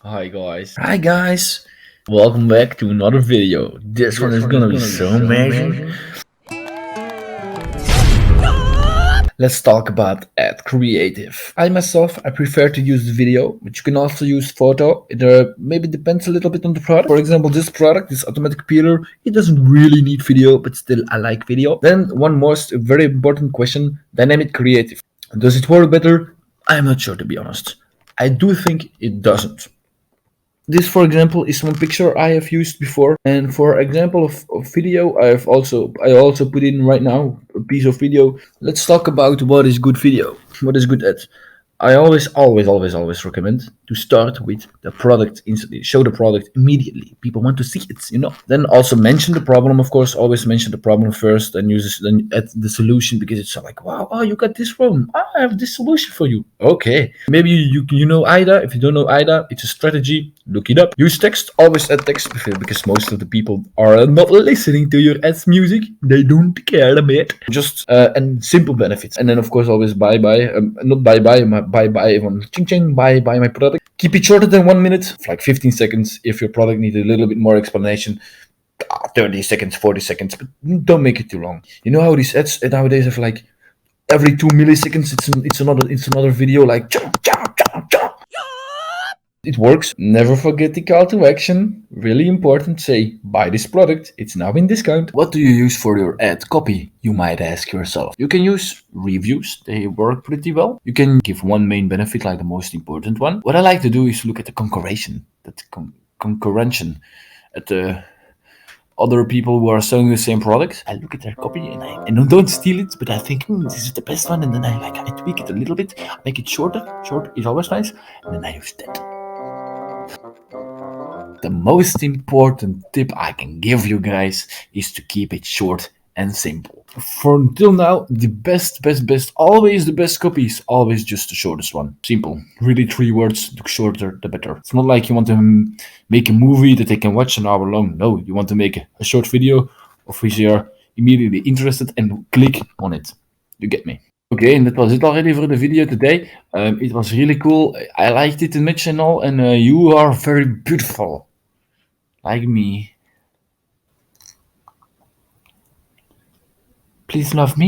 Hi guys, welcome back to another video. This one is gonna be so amazing. Let's talk about ad creative. I prefer to use video, but you can also use photo. It maybe depends a little bit on the product. For example, this product, this automatic peeler, it doesn't really need video, but still I like video. Then one most very important question, dynamic creative. Does it work better? I'm not sure, to be honest. I do think it doesn't. This, for example, is one picture I have used before, and for example of video, I also put in right now a piece of video. Let's talk about what is good video, what is good at. I always recommend to start with the product instantly. Show the product immediately. People want to see it. Then also mention the problem, of course. Always mention the problem first, and then add the solution because it's like, wow, oh, you got this problem. I have this solution for you. Okay, maybe you know IDA. If you don't know IDA, it's a strategy. Look it up. Use text. Always add text because most of the people are not listening to your ads music. They don't care a bit. Just and simple benefits. And then of course always not buy one ching ching buy my product. Keep it shorter than 1 minute, like 15 seconds. If your product needs a little bit more explanation, 30 seconds, 40 seconds, but don't make it too long. You know how these ads nowadays have like every 2 milliseconds it's another video like chow, chow, chow, chow. It works. Never forget the call to action. Really important. Say, buy this product. It's now in discount. What do you use for your ad copy? You might ask yourself. You can use reviews. They work pretty well. You can give one main benefit, like the most important one. What I like to do is look at the concurrention. Concurrention at the other people who are selling the same product. I look at their copy and I don't steal it, but I think this is the best one, and then I tweak it a little bit, make it shorter. Short is always nice, and then I use that. The most important tip I can give you guys is to keep it short and simple. For until now, the best, always the best copy is always just the shortest one. Simple. Really 3 words, the shorter the better. It's not like you want to make a movie that they can watch an hour long. No, you want to make a short video of which they are immediately interested and click on it. You get me? Okay, and that was it already for the video today. It was really cool. I liked it much and all, and you are very beautiful. Like me. Please love me.